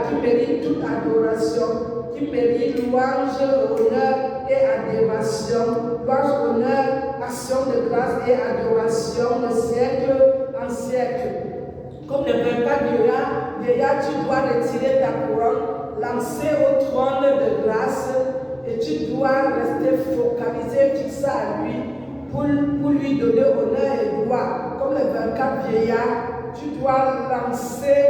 qui mérite toute adoration, qui mérite louange, honneur et adoration, louange, honneur, action de grâce et adoration de siècle en siècle. Comme le 24 vieillard, tu dois retirer ta couronne, lancer au trône de grâce et tu dois rester focalisé, fixé à lui pour lui donner honneur et gloire. Comme le 24 vieillard, tu dois lancer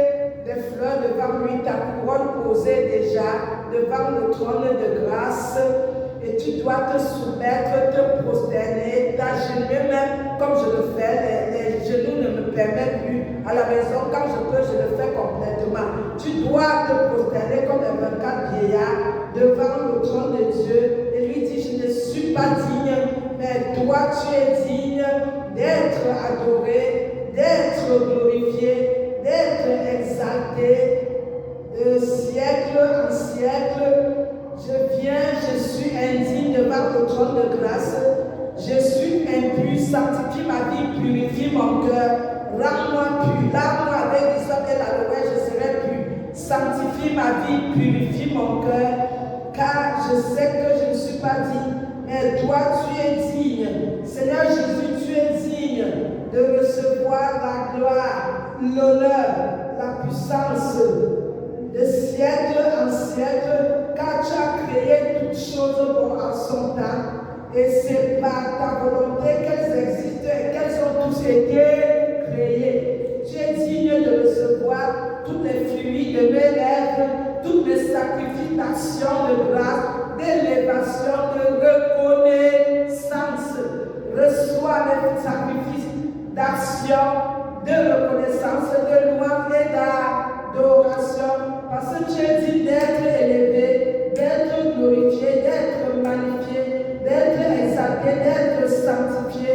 des fleurs devant lui, ta couronne posée déjà devant le trône de grâce. Et tu dois te soumettre, te prosterner, t'agenouiller même comme je le fais. Les genoux ne me permettent plus. À la maison, quand je peux, je le fais complètement. Tu dois te prosterner comme les 24 vieillards devant le trône de Dieu et lui dire, je ne suis pas digne, mais toi tu es digne d'être adoré, d'être glorifié, d'être exalté de siècle en siècle. Je viens, je suis indigne devant le trône de grâce. Je suis impur, sanctifie ma vie, purifie mon cœur. Rends-moi pur, lave-moi avec l'hysope et l'aloe, je serai pur. Sanctifie ma vie, purifie mon cœur, car je sais que je ne suis pas digne, mais toi tu es digne. Seigneur Jésus, tu es digne de recevoir la gloire, l'honneur, la puissance de siècle en siècle, car tu as créé toutes choses en son temps, et c'est par ta volonté qu'elles existent et qu'elles ont tous été créées. Tu es digne de recevoir toutes les fruits de mes lèvres, toutes les sacrifices d'action de grâce, d'élévation, de reconnaissance. Reçois les sacrifices d'action, de reconnaissance, de louange et d'adoration, parce que tu es dit d'être élevé, d'être glorifié, d'être magnifié, d'être exalté, d'être sanctifié,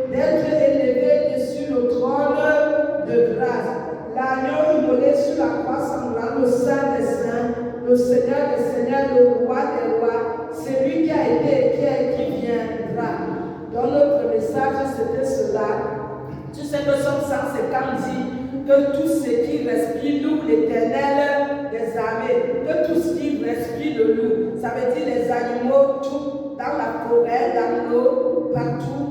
d'être élevé dessus le trône de grâce. L'agneau immolé sur la croix sanglant, le Saint des Saints, le Seigneur des Seigneurs, le Roi des Rois, c'est lui qui a été et qui viendra. Dans notre message, c'était cela. Tu sais que Somme 150 dit que tout ce qui respire loue l'Éternel des armées, que tout ce qui respire le loue. Ça veut dire les animaux, tout, dans la forêt, dans l'eau, partout,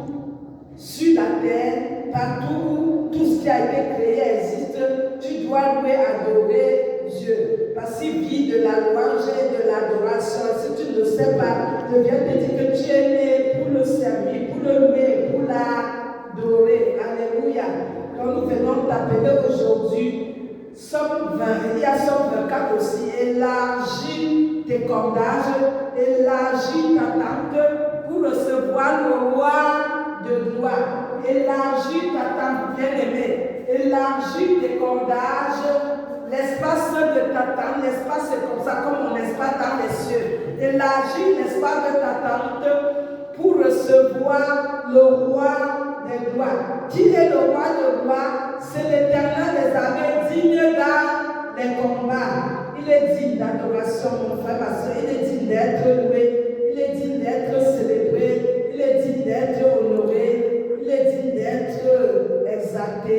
sur la terre, partout, tout ce qui a été créé existe. Tu dois louer, adorer Dieu. Parce qu'il vit de la louange et de l'adoration. Si tu ne le sais pas, je viens te dire que tu es né pour le servir, pour le louer, pour l'adorer. Alléluia. Donc nous venons t'appeler aujourd'hui. Somme 20, il y a Somme 24 aussi. Élargis tes cordages, élargis ta tente pour recevoir le roi de gloire. Élargis ta tente, bien-aimée. Élargis tes cordages. L'espace de ta tente, l'espace c'est comme ça, comme mon espace dans les cieux. Élargis l'espace de ta tente pour recevoir le roi des gloires. Qui est le roi de gloire? C'est l'Éternel des armées, digne dans les combats. Il est digne d'adoration, mon frère, ma soeur. Il est digne d'être loué. Il est digne d'être célébré. Il est digne d'être honoré. Il est digne d'être exalté.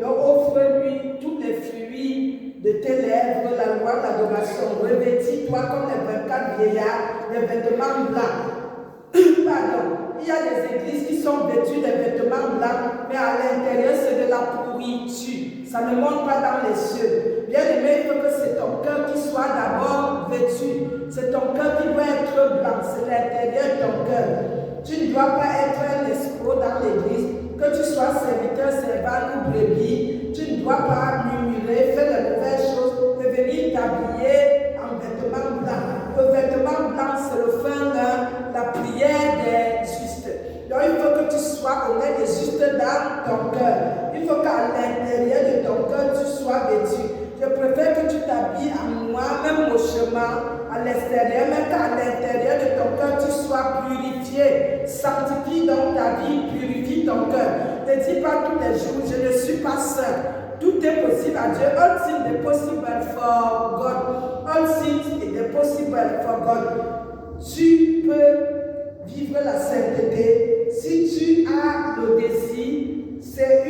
Donc offre-lui tous les fruits de tes lèvres, la loi, l'adoration. Revêtis-toi comme les 24 vieillards, les vêtements blancs. Pardon. Il y a des églises qui sont vêtues des vêtements blancs, mais à l'intérieur, c'est de la pourriture. Ça ne monte pas dans les cieux. Bien aimé, il faut que c'est ton cœur qui soit d'abord vêtu. C'est ton cœur qui doit être blanc. C'est l'intérieur de ton cœur. Tu ne dois pas être un escroc dans l'église. Que tu sois serviteur, servant ou brebis. Tu ne dois pas murmurer, faire de mauvaises choses et venir t'habiller en vêtements blancs. Le vêtement blanc, c'est le fin la prière des justes. Donc il faut que tu sois honnête et juste dans ton cœur. Il faut qu'à l'intérieur de ton cœur, tu sois vêtu. Je préfère que tu t'habilles en noir, même au chemin, à l'extérieur, mais qu'à l'intérieur de ton cœur, tu sois purifié. Sanctifie donc ta vie, purifie ton cœur. Ne dis pas tous les jours, je ne suis pas saint. Tout est possible à Dieu. All things are possible for God. All things are possible for God. Tu peux vivre la sainteté si tu as le désir. C'est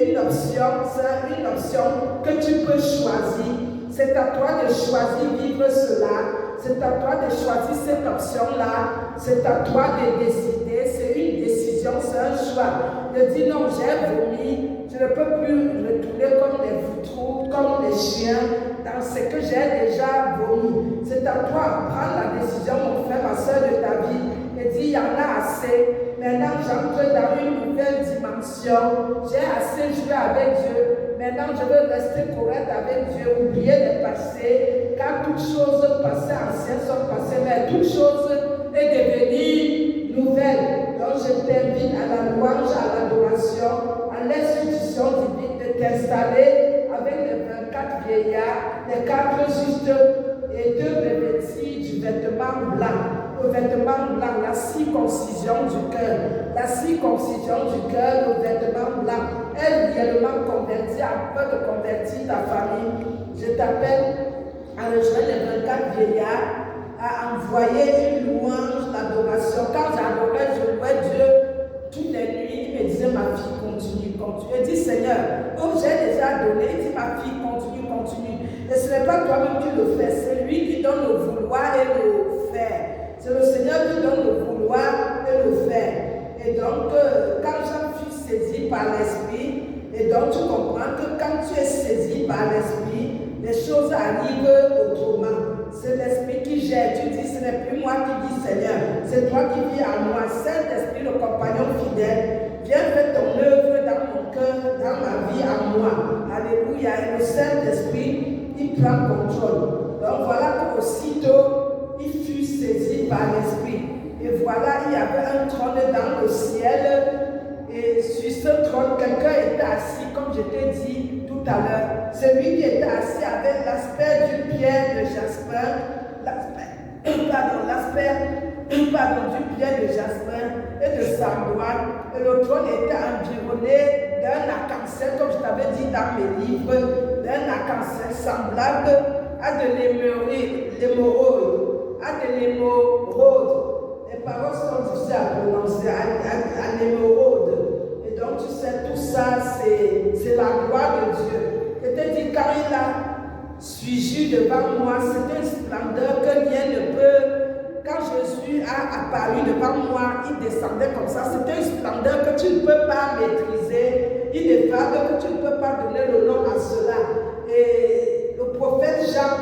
une option c'est une option que tu peux choisir. C'est à toi de choisir vivre cela. C'est à toi de choisir cette option-là. C'est à toi de décider. C'est une décision, c'est un choix. De dire non, j'ai vomi. Je ne peux plus retourner comme les vautours, comme les chiens, dans ce que j'ai déjà vomi. C'est à toi de prendre la décision, mon frère, ma soeur, de ta vie. Et dire, il y en a assez. Maintenant, j'entre dans une nouvelle dimension. J'ai assez joué avec Dieu. Maintenant, je veux rester correct avec Dieu, oublier le passé, car toutes choses passées, anciennes sont passées, mais toute chose est devenue nouvelle. Donc, je t'invite à la louange, à l'adoration, à l'institution divine de t'installer avec les 24 vieillards, les 4 justes et 2 revêtis du vêtement blanc. Le vêtement blanc, la circoncision du cœur. La circoncision du cœur, le vêtement blanc. Elle réellement convertie, à peu de convertir ta famille. Je t'appelle à rejoindre les 24 vieillards, à envoyer une louange, l'adoration. Quand j'adorais, je louais Dieu toutes les nuits. Il me disait, ma fille, continue, continue. Je dis, Seigneur, comme j'ai déjà donné, il dit, ma fille, continue, continue. Et ce n'est pas toi-même qui le fais, c'est lui qui donne le vouloir et le faire. C'est le Seigneur qui donne le vouloir et le faire. Et donc, quand je suis saisi par l'Esprit, et donc tu comprends que quand tu es saisi par l'Esprit, les choses arrivent autrement. C'est l'Esprit qui gère. Tu dis, ce n'est plus moi qui dis Seigneur, c'est toi qui vis en moi. Saint-Esprit, le compagnon fidèle, viens faire ton œuvre dans mon cœur, dans ma vie, en moi. Alléluia. Et le Saint-Esprit, il prend contrôle. Donc voilà qu'aussitôt, il fut saisi par l'Esprit. Et voilà, il y avait un trône dans le ciel. Et sur ce trône, quelqu'un était assis, comme je t'ai dit tout à l'heure. Celui qui était assis avait l'aspect d'une pierre de jasper, du pierre de jasper et de sardoine. Et le trône était environné d'un arc-en-ciel, comme je t'avais dit dans mes livres, d'un arc-en-ciel semblable à de l'émeraude. Les paroles sont difficiles à prononcer, à l'émeraude. Et donc, tu sais, tout ça, c'est la gloire de Dieu. Je te dis, quand il a suivi devant moi, c'est une splendeur que rien ne peut. Quand Jésus a apparu devant moi, il descendait comme ça. C'était une splendeur que tu ne peux pas maîtriser. Il est vrai que tu ne peux pas donner le nom à cela. Et le prophète Jean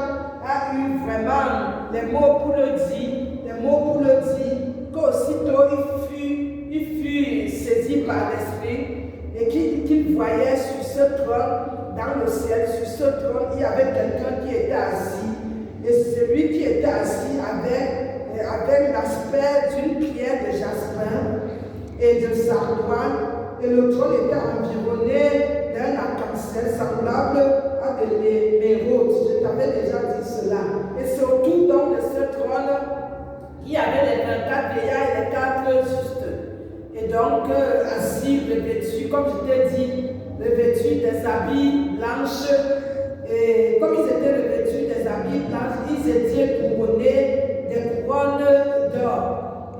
a eu vraiment les mots pour le dire, qu'aussitôt il fut saisi par l'Esprit et qu'il voyait sur ce trône, dans le ciel, sur ce trône, il y avait quelqu'un qui était assis. Et celui qui était assis avait l'aspect d'une pierre de jasper et de sardoine, et le trône était environné d'un arc-en-ciel semblable à de l'émeraude. Je t'avais déjà dit cela. Et c'est autour donc de ce trône, il y avait les 24 vieillards et les 4 justes. Et donc, assis, revêtus, comme je t'ai dit, revêtus des habits blanches. Et comme ils étaient revêtus des habits blanches, ils étaient couronnés des couronnes d'or.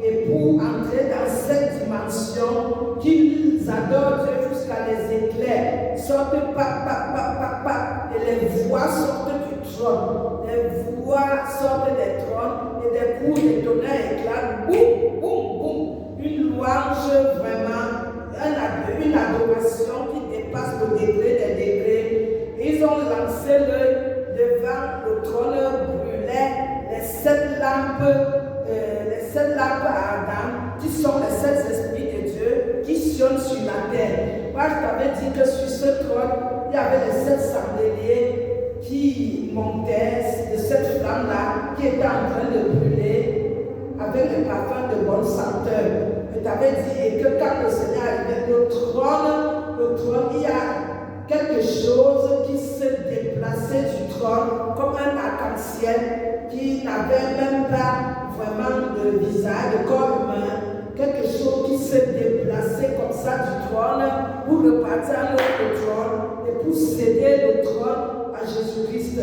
Et pour entrer dans cette dimension, qu'ils adorent Dieu jusqu'à les éclairs, sortent et les voix sortent du trône. Les voix sortent des trônes et des coups de tonnerre éclatent. Boum, boum, boum. Une louange vraiment, une adoration qui dépasse le degré des degrés. Et ils ont lancé l'œil devant le trône brûlait les 7 lampes ardentes qui sont les 7 esprits de Dieu qui sillonnent sur la terre. Moi, je t'avais dit que sur ce trône, il y avait les 7 chandeliers qui montaient de cette flamme-là, qui était en train de brûler avec le parfum de bonne senteur. Je t'avais dit et que quand le Seigneur arrivait, le trône, il y a quelque chose qui se déplaçait du trône comme un arc-en-ciel qui n'avait même pas vraiment de visage, de corps humain, quelque chose qui se déplaçait comme ça du trône pour repartir à l'autre trône et pour céder le trône à Jésus-Christ.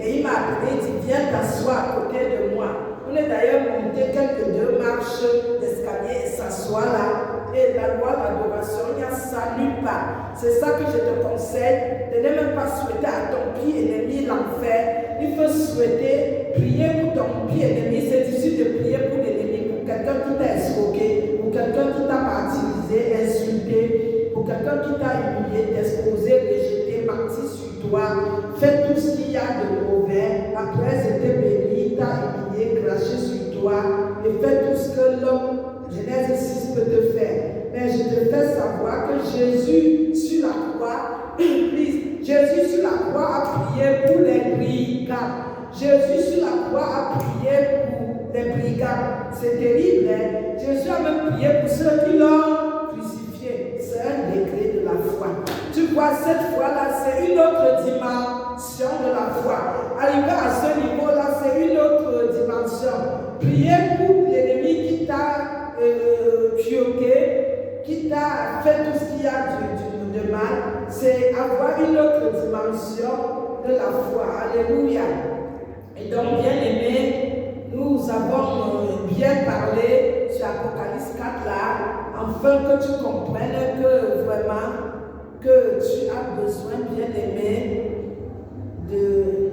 Et il m'a appelé, il dit, viens t'asseoir à côté de moi. On est d'ailleurs monté quelques 2 marches d'escalier et s'asseoir là. et la loi d'adoration, il n'y a ça nulle part. C'est ça que je te conseille, de ne même pas souhaiter à ton pied ennemi l'enfer. Il faut souhaiter prier pour ton pied ennemi. C'est difficile de prier pour l'ennemi, pour quelqu'un qui t'a escroqué, pour quelqu'un qui t'a martyrisé, insulté, pour quelqu'un qui t'a humilié, exposé, rejeté, menti sur toi. Fais tout ce qu'il y a de mauvais. Après, c'était béni, t'a humilié, craché sur toi. Et fais tout ce que l'homme, Genèse 6, peut te faire. Mais je te fais savoir que Jésus sur la croix, Jésus sur la croix a prié pour les brigands. Jésus sur la croix a prié pour les brigands. C'est terrible, hein? Jésus a même prié pour ceux qui l'ont crucifié. C'est un degré de la foi. Tu vois, cette foi-là, c'est une autre dimension de la foi. Arriver à ce niveau-là, c'est une autre dimension. Prier pour l'ennemi qui t'a pioqué, qui t'a fait tout ce qu'il y a de mal, c'est avoir une autre dimension de la foi. Alléluia. Et donc, bien aimé, nous avons bien parlé sur Apocalypse 4 là, afin que tu comprennes que vraiment, que tu as besoin, bien aimé,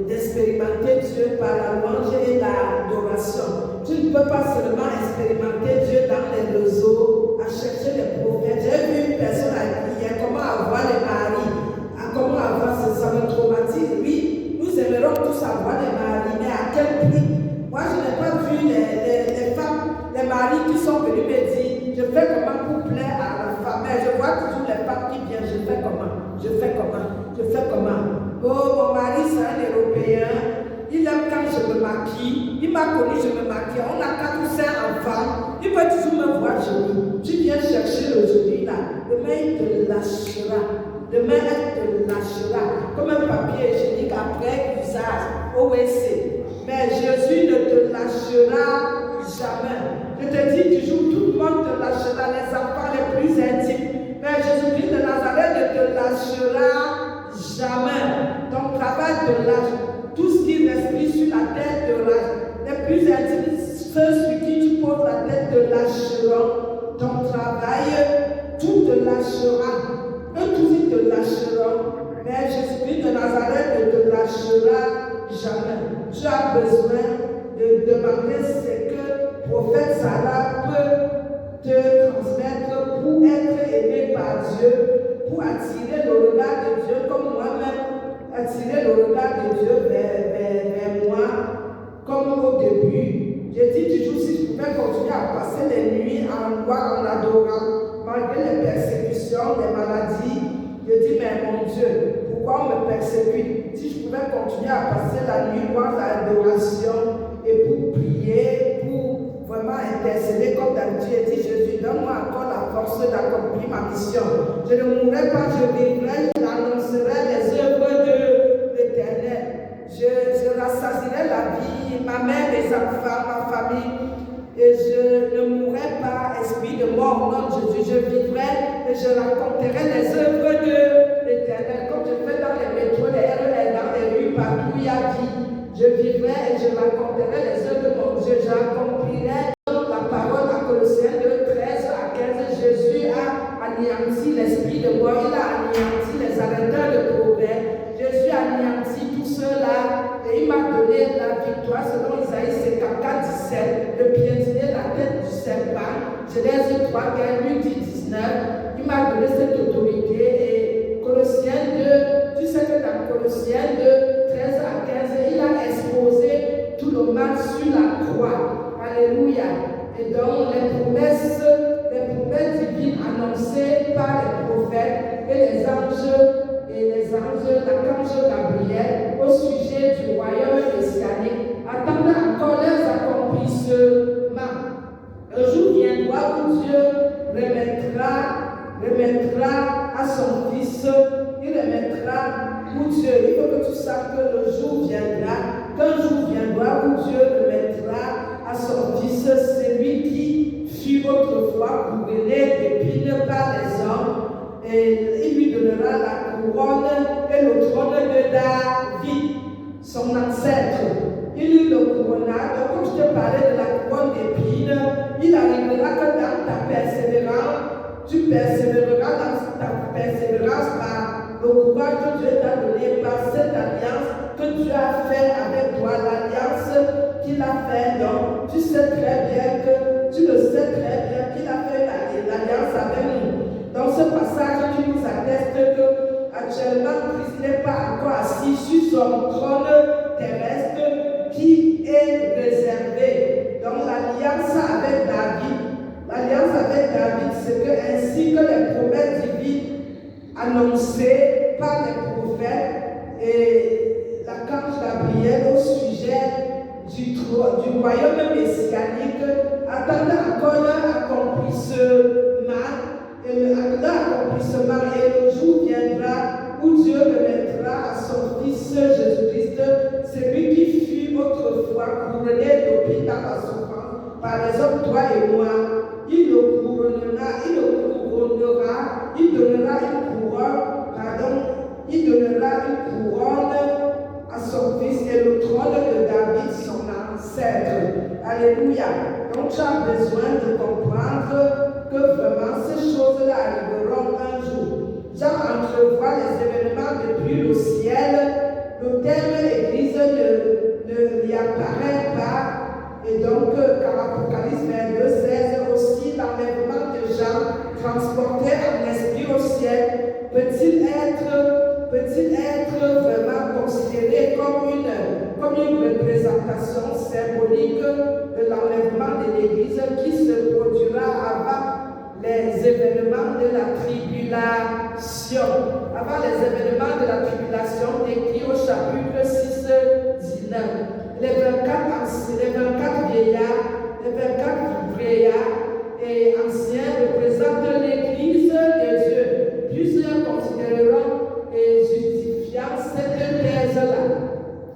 d'expérimenter Dieu par la louange et l'adoration. Tu ne peux pas seulement expérimenter Dieu dans les réseaux, à chercher les prophètes. J'ai vu une personne à hier, comment avoir les maris, comment avoir ça me traumatise. Oui, nous aimerons tous avoir des maris, mais à quel prix? Moi, je n'ai pas vu les femmes, les maris qui sont venus me dire, je fais comment pour plaire à la femme. Mais je vois toujours les femmes qui viennent, je fais comment, je fais comment, je fais comment. Oh, mon mari, c'est un Européen. Il aime quand je me maquille. Il m'a connu, je me maquille. On a 4 ou 5 enfants. Il peut toujours me voir jolie. Tu viens chercher le joli là. Demain, il te lâchera. Demain, elle te lâchera. Comme un papier hygiénique après usage au WC. Mais Jésus ne te lâchera jamais. Je te dis toujours, tout le monde te lâchera. Les enfants les plus intimes. Mais Jésus-Christ de Nazareth ne te lâchera jamais. Ton travail te lâche. Tout ce qui respire sur la tête te lâche. Les plus intimes, ceux sur qui tu poses la tête te lâcheront. Ton travail, tout te lâchera. Eux tous ils te lâcheront. Mais Jésus-Christ de Nazareth ne te lâchera jamais. Tu as besoin de demander ce que le prophète Sarah peut te transmettre pour être aimé par Dieu, pour attirer le regard de Dieu comme moi-même. Attirer le regard de Dieu vers moi, comme au début. J'ai dit toujours, si je pouvais continuer à passer les nuits en louant, en adorant, malgré les persécutions, les maladies, je dis, mais mon Dieu, pourquoi on me persécute? Si je pouvais continuer à passer la nuit dans l'adoration et pour prier, pour vraiment intercéder comme d'habitude, j'ai dit, Jésus, donne-moi encore la force d'accomplir ma mission. Je ne mourrai pas, je vivrai, j'annoncerai les œuvres de l'Éternel. Je rassasierai la vie, ma mère, mes enfants, ma famille. Et je ne mourrai pas, esprit de mort, non, je vivrai et je raconterai les œuvres de l'Éternel. Comme je fais dans les métros, les RER, dans les rues, partout il y a vie. Je vivrai et je raconterai les œuvres de mon Dieu. J'accomplirai la parole à Colossiens 2, 13 à 15. Jésus a anéanti l'esprit de mort, il a anéanti les arrêteurs de progrès. Jésus a anéanti tout cela et il m'a donné la victoire selon Isaïe 54, 17, de piétiner la tête du serpent. Genèse 3, 8, 19. Il m'a donné cette autorité et Colossiens 2, tu sais que dans Colossiens 2, 13 à 15, il a exposé tout le mal sur la croix. Alléluia. Et donc les promesses divines annoncées par les prophètes et l'archange Gabriel au sujet du royaume messianique attendent encore leurs accomplissements. Un jour viendra où Dieu remettra à son Fils, il remettra où Dieu, il faut que tu saches que le jour viendra, qu'un jour viendra où Dieu remettra à son Fils celui qui fut autrefois couronné d'épines par les hommes, et il lui donnera la couronne et le trône de David, son ancêtre. Il lui le couronna. Donc, comme je te parlais de la couronne d'épines, il arrivera que dans ta persévérance, Tu persévéreras dans ta persévérance par le courage que Dieu t'a donné, par cette alliance que Dieu a fait avec toi, l'alliance qu'il a fait. Donc, tu sais très bien que, tu le sais très bien qu'il a fait l'alliance avec nous. Dans ce passage, tu nous attestes que actuellement, Christ n'est pas encore assis sur son trône terrestre qui est réservé. Donc, l'alliance avec David, c'est que ainsi que les promesses divines annoncées par les prophètes et l'archange Gabriel au sujet du royaume messianique attendent encore leur accomplissement. Et le jour viendra où Dieu remettra à son Fils Jésus-Christ, celui qui fut autrefois couronné d'épines dans la souffrance par les hommes, toi et moi. Il donnera une couronne à son fils et le trône de David, son ancêtre. Alléluia. Donc tu as besoin de comprendre que vraiment ces choses-là arriveront un jour. Jean entrevoit les événements depuis le ciel. Le terme Église ne lui apparaît pas. Et donc, car Apocalypse 22, 16 aussi, l'enlèvement de Jean, transporté en esprit au ciel, peut-il être vraiment considéré comme une représentation symbolique de l'enlèvement de l'Église qui se produira avant les événements de la tribulation? Avant les événements de la tribulation décrits au chapitre 6, 19. Les 24 vieillards et anciens représentent l'Église de Dieu. Plusieurs considéreront et justifiant cette thèse-là.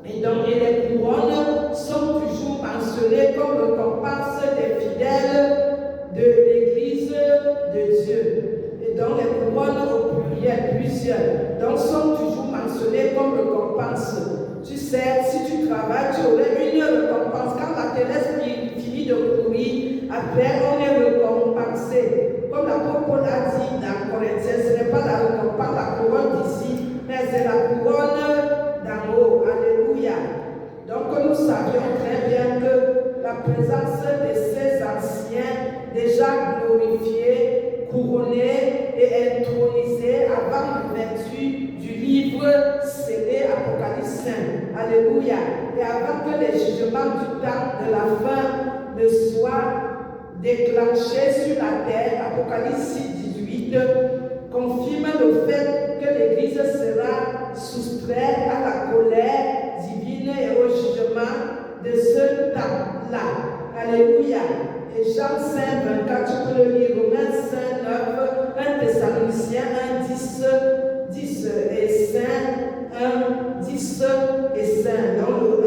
Et donc, les couronnes sont toujours mentionnées comme récompense des fidèles de l'Église de Dieu. Et donc, les couronnes au pluriel, plusieurs, donc sont toujours mentionnées comme récompense. Tu sais, si tu travailles, tu aurais une récompense. Quand la terrestre finit de courir, après on est récompensé. Comme l'apôtre Paul a dit dans Corinthiens, ce n'est pas la récompense, la couronne d'ici, mais c'est la couronne d'en haut. Alléluia. Donc nous savions très bien que la présence de ces anciens, déjà glorifiés, couronnés et intronisés avant l'ouverture du livre scellé Apocalypse 5. Alléluia. Et avant que les jugements du temps de la fin ne soient déclenchés sur la terre, Apocalypse 6, 18 confirme le fait que l'Église sera soustraite à la colère divine et au jugement de ce temps-là. Alléluia. Et Jean 5, 24, tu peux le lire, Romains 5, 9, 1 Thessaloniciens 1, 10 et 5, 1, 10 et 5, dans le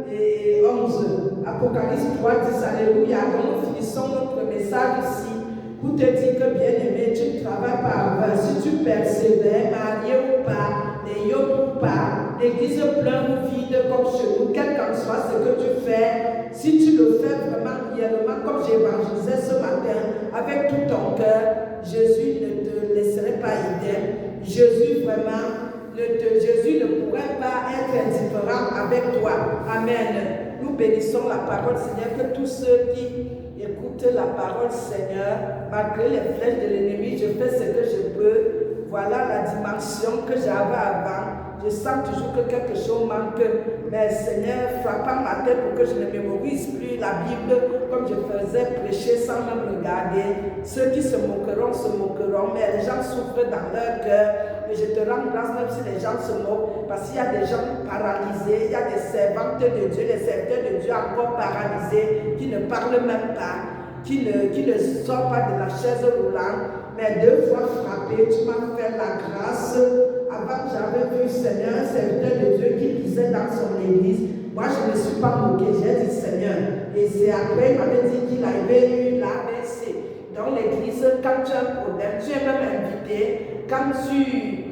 1 et 11. Apocalypse 3, 10, alléluia. Donc nous finissons notre message ici pour te dire que bien-aimé, tu ne travailles pas avant. Si tu persévères, marié ou pas, n'ayant ou pas, l'église pleine ou vide comme chez nous, quel qu'en soit ce que tu fais, si tu le fais vraiment réellement, comme j'évangélisais ce matin, avec tout ton cœur, Jésus ne te laisserait pas idem. Jésus ne pourrait pas être indifférent avec toi. Amen. Nous bénissons la parole, Seigneur, que tous ceux qui écoutent la parole, Seigneur, malgré les flèches de l'ennemi, je fais ce que je peux. Voilà la dimension que j'avais avant. Je sens toujours que quelque chose manque. Mais Seigneur, frappe ma tête pour que je ne mémorise plus la Bible comme je faisais prêcher sans même regarder. Ceux qui se moqueront, mais les gens souffrent dans leur cœur. Mais je te rends grâce même si les gens se moquent, parce qu'il y a des gens paralysés, il y a des servantes de Dieu, des serviteurs de Dieu encore paralysés, qui ne parlent même pas, qui ne sortent pas de la chaise roulante. Mais 2 fois frappé, tu m'as fait la grâce. Avant, j'avais vu Seigneur, un serviteur de Dieu qui disait dans son église. Moi, je ne me suis pas moqué, j'ai dit Seigneur. Et c'est après, il m'avait dit qu'il avait eu l'AVC. Dans l'église, quand tu as un problème, tu es même invité. Quand tu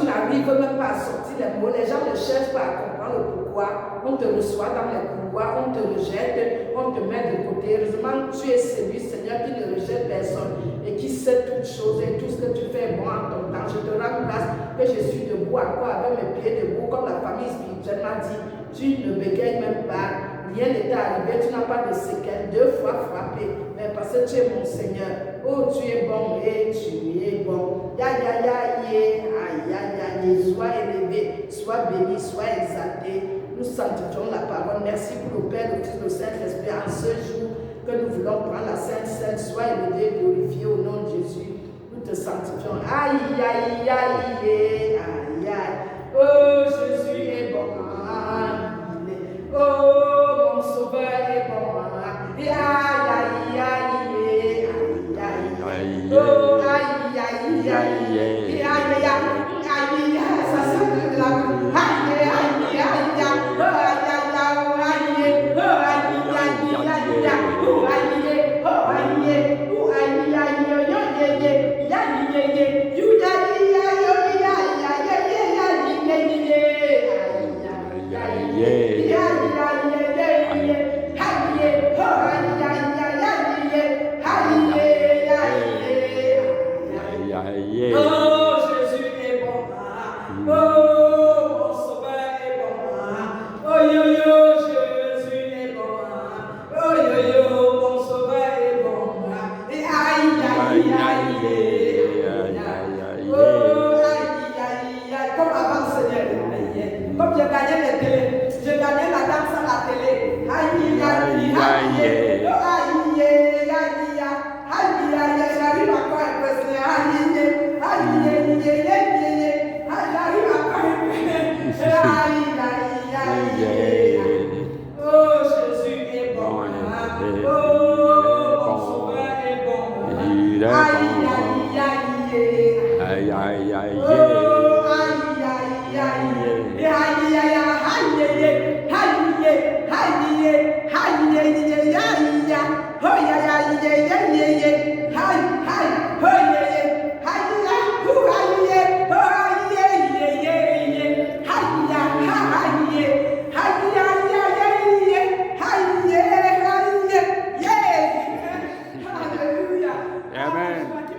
n'arrives même pas à sortir les mots, les gens ne cherchent pas à comprendre. dans le pourquoi, on te reçoit dans les couloirs, on te rejette, on te met de côté. Heureusement, tu es celui, Seigneur, qui ne rejette personne et qui sait toutes choses et tout ce que tu fais bon en ton temps. Je te rends grâce que je suis debout à quoi avec mes pieds debout, comme la famille spirituelle m'a dit. Tu ne bégayes même pas. Rien n'est arrivé, tu n'as pas de séquelles, 2 fois frappé, mais parce que tu es mon Seigneur. Oh, tu es bon et tu es bon. Ya, ya, ya, ya, sois élevé, sois béni, sois exalté. Nous sanctifions la parole. Merci pour le Père, le Fils, le Saint-Esprit. En ce jour que nous voulons prendre la Sainte Seine, sois élevé, glorifié au nom de Jésus. Nous te sanctifions. Aïe, aïe, aïe, aïe, aïe. Oh, Jésus est bon. Oh, mon sauveur est bon. Aïe, aïe, aïe, aïe. Oh, aïe, aïe, aïe. Aïe, aïe, ça sent de la aïe, aïe, aïe, aïe. Oh, aïe, aïe, aïe. Oh, aïe, aïe, aïe. Oh, aïe, oh, aïe. Oh, aïe, aïe, yo, yo, ye, ye. Ya, ye, ye. You, ya, ya, yo, ya, ya, ya, ya, ya, ye, ye, ye. Aïe, aïe, aïe. Oh, Jésus est bon. Oh, mon sauveur est bon. Oh, yo, yo, Jésus est bon. Oh, yo, yo, mon sauveur est bon. Et aïe, aïe, aïe, aïe. Oh, aïe, aïe, aïe. Comme avant, Seigneur. Comme j'ai gagné les télés. J'ai gagné la danse à la télé. Aïe, aïe, aïe. Oh, aïe, aïe, aïe. Aïe, aïe, j'arrive encore à impressionner. Aïe, aïe. Oh, Jésus est bon. Oh, mon sauveur est bon. Aïe, aïe, aïe. Aïe, aïe, aïe. Oh, aïe, aïe, aïe. Aïe, aïe, aïe. Amen.